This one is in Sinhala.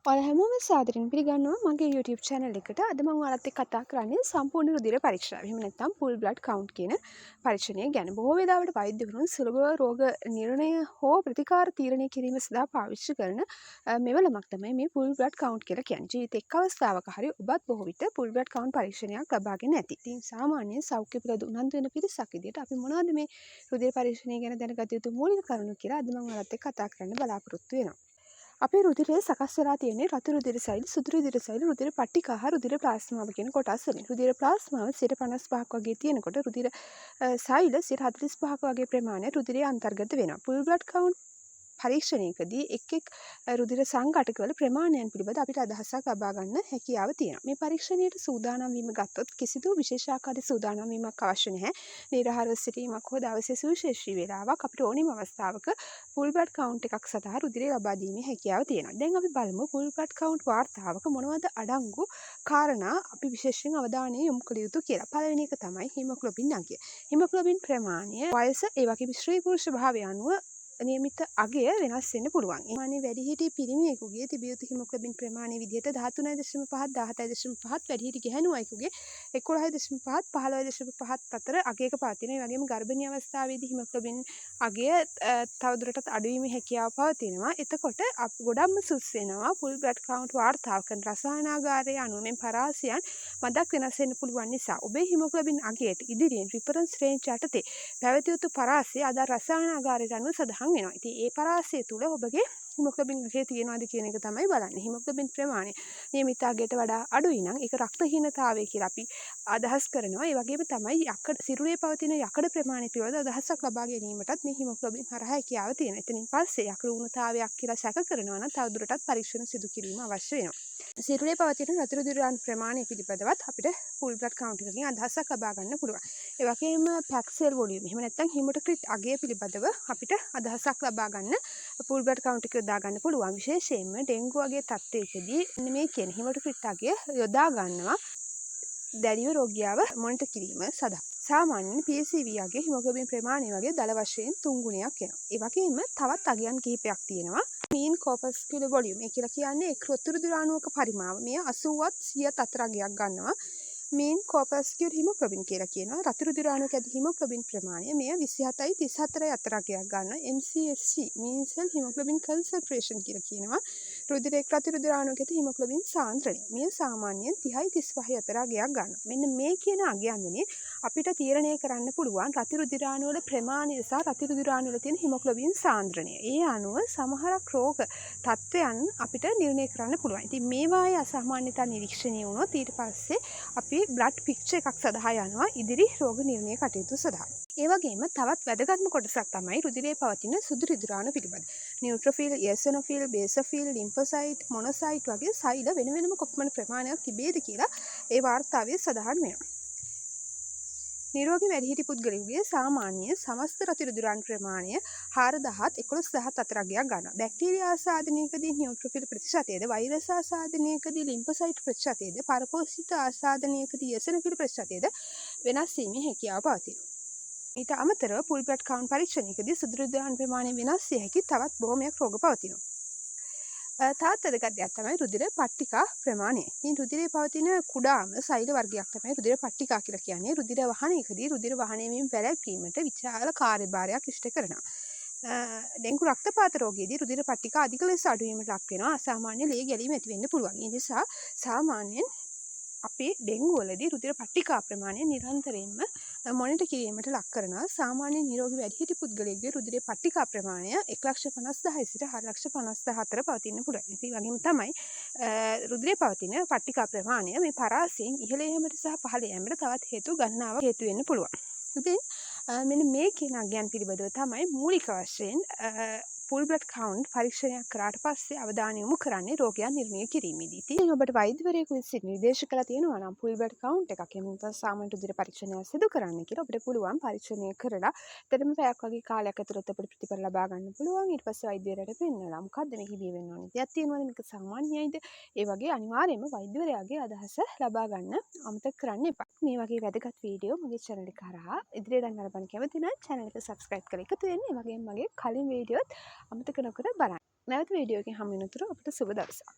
ඔයාලා හැමෝම සාදරයෙන් පිළිගන්නවා මගේ YouTube channel එකට. අද මම ඔයාලත් එක්ක කතා කරන්නේ සම්පූර්ණ රුධිර පරීක්ෂාව. එහෙම නැත්නම් full blood count කියන පරීක්ෂණය ගැන. බොහෝ වෙලාවට වෛද්‍යවරුන් සුලභ රෝග නිර්ණය හෝ ප්‍රතිකාර තීරණය කිරීම සඳහා පාවිච්චි කරන මෙවලමක් තමයි මේ full blood count කියලා කියන්නේ. ජීවිතේ එක් අවස්ථාවක හරි ඔබත් බොහෝ විට full blood count පරීක්ෂණයක් ලබාගෙන ඇති. ඉතින් සාමාන්‍යයෙන් සෞඛ්‍ය ප්‍රද උනන්දු වෙන පිරිසක් විදිහට අපි මොනවද මේ රුධිර පරීක්ෂණය ගැන දැනගත යුතු මූලික කරුණු කියලා අද මම ඔයාලත් එක්ක කතා කරන්න බලාපොරොත්තු වෙනවා. අපේ රුධිරය සකස් වෙලා තියෙන්නේ රතු රුධිර සෛල, සුදු රුධිර සෛල, රුධිර පට්ටිකා හා රුධිර ප්ලාස්මාව කියන කොටස් වලින්. රුධිර ප්ලාස්මාව 55% වගේ තියෙනකොට රුධිර සෛල 45% වගේ ප්‍රමාණය රුධිරයේ අන්තර්ගත වෙනවා. full blood count පරීක්ෂණයකදී එක් රුධිර සංඝටකවල ප්‍රමාණයන් පිළිබඳ අපිට අදහසක් ලබා ගන්න හැකියාව තියෙනවා. මේ පරීක්ෂණයට සූදානම් වීම ගත්තොත් කිසිදු විශේෂාකාරී සූදානම් වීමක් අවශ්‍ය නැහැ. නිරහරව සිටීමක් හෝ දවසේ සුවිශේෂී වේලාවක් අපිට ඕනෑම අවස්ථාවක full blood count එකක් සඳහා රුධිරය ලබා දීමේ හැකියාව තියෙනවා. දැන් අපි බලමු full blood count වාර්තාවක මොනවද අඩංගු කාරණා අපි විශේෂයෙන් අවධානය යොමු කළ යුතු කියලා. පළවෙනි එක තමයි හිමොග්ලොබින් අගය. හිමොග්ලොබින් ප්‍රමාණය වයස ඒ වගේම ස්ත්‍රී පුරුෂ භාවය අනුව නියමිත අගය වෙනස් වෙන්න පුළුවන්. ඒ කියන්නේ වැඩිහිටි පිරිමියෙකුගේ තිබිය යුතු හිමොග්ලොබින් ප්‍රමාණය විදිහට 13.5 17.5 වැඩිහිටි ගැහැණු අයෙකුගේ 11.5 15.5 අතර අගයක පවතින. ඒ වගේම ගර්භණී අවස්ථාවේදී හිමොග්ලොබින් අගය තවදුරටත් අඩු වීමේ හැකියාව පවතිනවා. එතකොට ගොඩක්ම සුස් වෙනවා full blood count වාර්තාව කරන රසායනාගාරයේ අනුව මේ පරාසයන් මදක් වෙනස් වෙන්න පුළුවන් නිසා ඔබේ හිමොග්ලොබින් අගයට ඉදිරියෙන් රිෆරන්ස් රේන්ජ් යටතේ පැවතිය යුතු පරාසය අද රසායනාගාරයට අනුව සඳහන් වෙනවා. ඉතින් ඒ පරාසය තුල ඔබගේ හිමොග්ලොබින් අගය තියෙනවද කියන එක තමයි බලන්නේ. හිමොග්ලොබින් ප්‍රමාණය නියමිත අගයට වඩා අඩුයි නම් ඒක රක්තහීනතාවය කියලා අපි අදහස් කරනවා. ඒ වගේම තමයි යකඩ සිරුරේ පවතින යකඩ ප්‍රමාණය පිළිබඳ අදහසක් ලබා ගැනීමටත් මේ හිමොග්ලොබින් හරහා හැකියාව තියෙනවා. එතනින් පස්සේ යකඩ ඌනතාවයක් කියලා සැක කරනවා නම් තවදුරටත් පරීක්ෂණ සිදු කිරීම අවශ්‍ය වෙනවා. සිරුරේ පවතින රතු රුධිර ප්‍රමාණය පිළිබඳවත් අපිට full blood count එකකින් අදහසක් ලබා ගන්න පුළුවන්. ඒ වගේම packed cell volume එහෙම නැත්නම් hematocrit අගය පිළිබඳව අපිට අදහසක් ලබා ගන්න full blood count එක යොදා ගන්න පුළුවන්. විශේෂයෙන්ම ඩෙන්ගු වගේ තත්ත්වයකදී මේ කියන hematocrit අගය යොදා ගන්නවා දැඩිව රෝගියාව මොනිටර් කිරීම සඳහා. සාමාන්‍යයෙන් PCV අගය හිමොග්ලොබින් ප්‍රමාණය වගේ දල වශයෙන් 3 ගුණයක් එනවා. ඒ වගේම තවත් අගයන් කිහිපයක් තියෙනවා. mean corpuscular volume ඒ කියලා කියන්නේ එක් රතු රුධිර අණුවක පරිමාව. මෙය 80ත් 100ත් අතර අගයක් ගන්නවා. mean corpuscular hemoglobin කියලා කියනවා. රතු රුධිර අණුවක ඇති හිමොග්ලොබින් ප්‍රමාණය මෙය 27යි 34යි අතර අගයක් ගන්නවා. MCHC mean cell hemoglobin concentration කියලා කියනවා. රුධිරයේ රතු රුධිර අණුවක ඇති හිමොග්ලොබින් සාන්ද්‍රණය. මෙය සාමාන්‍යයෙන් 30යි 35යි අතර අගයක් ගන්නවා. මෙන්න මේ කියන අගයන් වලින් අපිට තීරණය කරන්න පුළුවන් රතු රුධිර අණු වල ප්‍රමාණය සහ රතු රුධිර අණු වල තියෙන හිමොග්ලොබින් සාන්ද්‍රණය. ඒ අනුව සමහරක් රෝග තත්ත්වයන් අපිට නිර්ණය කරන්න පුළුවන්. ඉතින් මේවායේ අසාමාන්‍යතා නිරීක්ෂණය වුණොත් ඊට පස්සේ අපි බ්ලඩ් පික්චර් එකක් සඳහා යනවා ඉදිරි රෝග නිර්ණය කටයුතු සඳහා. ඒ වගේම තවත් වැදගත්ම කොටසක් තමයි රුධිරයේ පවතින සුදු රුධිර අණු පිළිබඳ. නියුට්‍රොෆිල්, එසනොෆිල්, බේසොෆිල්, ලිම්ෆොසයිට්, මොනොසයිට් වගේ සෛල වෙන වෙනම කොපමණ ප්‍රමාණයක් තිබේද කියලා ඒ වාර්තාවේ සඳහන් වෙනවා. නිරෝගී වැඩිහිටි පුද්ගලයෙකුගේ සාමාන්‍ය සමස්ත රතු රුධිර අණු ප්‍රමාණය 4000ත් 11000ත් අතර අගයක් ගන්නවා. බැක්ටීරියා ආසාදනයකදී නියුට්‍රොෆිල් ප්‍රතිශතයද, වෛරස් ආසාදනයකදී ලිම්ෆොසයිට් ප්‍රතිශතයද, පරපෝෂිත ආසාදනයකදී එසනොෆිල් ප්‍රතිශතයද වෙනස් වීමේ හැකියාව පවතිනවා. ඊට අමතරව full blood count පරීක්ෂණයකදී සුදු රුධිර අණු ප්‍රමාණය වෙනස් විය හැකි තවත් බොහොමයක් රෝග පවතිනවා. තවත් වැදගත් දෙයක් තමයි රුධිර පට්ටිකා ප්‍රමාණය. ඉතින් රුධිරයේ පවතින කුඩාම සෛල වර්ගයක් තමයි රුධිර පට්ටිකා කියලා කියන්නේ. රුධිර වහනයකදී රුධිර වහනය වීම වැළැක්වීමට විශාල කාර්යභාරයක් ඉෂ්ට කරනවා. ඩෙන්ගු රක්තපාත රෝගයේදී රුධිර පට්ටිකා අධික ලෙස අඩු වීමට ලක් වෙනවා. අසාමාන්‍ය ලේ ගැලීම ඇති වෙන්න පුළුවන්. ඒ නිසා සාමාන්‍යයෙන් අපේ ඩෙන්ගු වලදී රුධිර පට්ටිකා ප්‍රමාණය නිරන්තරයෙන්ම මොනිටර් කිරීමට ලක් කරනවා. සාමාන්‍ය නිරෝගී වැඩිහිටි පුද්ගලයෙකුගේ රුධිරයේ පට්ටිකා ප්‍රමාණය 1,50,000 සිට 4,50,000 අතර පවතින්න පුළුවන්. ඒ වගේම තමයි රුධිරයේ පවතින පට්ටිකා ප්‍රමාණය මේ පරාසයෙන් ඉහළ යාමට සහ පහළ යාමට තවත් හේතු ගණනාවක් හේතු වෙන්න පුළුවන්. ඉතින් මෙන්න මේ කියන අගයන් පිළිබඳව තමයි මූලික වශයෙන් full blood count පරීක්ෂණයක් කරාට පස්සේ අවධානය යොමු කරන්නේ රෝගයන් නිර්ණය කිරීමේදී. ඉතින් ඔබට වෛද්‍යවරයෙකු විසින් නිර්දේශ කළා තියෙනවා නම් full blood count එකක් එහෙම නැත්නම් සාමාන්‍ය රුධිර පරීක්ෂණයක් සිදු කරන්න කියලා ඔබට පුළුවන් පරීක්ෂණය කරලා දෙතම පැයක් වගේ කාලයක් ඇතුළත අපිට ප්‍රතිඵල ලබා ගන්න පුළුවන්. ඊට පස්සේ වෛද්‍යවරයාට පෙන්නලා මොකද්ද මේකදී වෙන්න ඕනේ දෙයක් තියෙනවද මේක සාමාන්‍යයිද? ඒ වගේ අනිවාර්යයෙන්ම වෛද්‍යවරයාගේ අදහස ලබා ගන්න අමතක කරන්න එපා. මේ වගේ වැදගත් වීඩියෝ මගේ channel එක හරහා ඉදිරියට යන්න බලන්න කැමති නම් channel එක subscribe කරලා එකතු වෙන්න. ඒ වගේම මගේ කලින් වීඩියෝත් අමතක නොකර බලන්න. නැවත වීඩියෝ එකකින් හමු වෙනතුරු අපට සුබ දවසක්.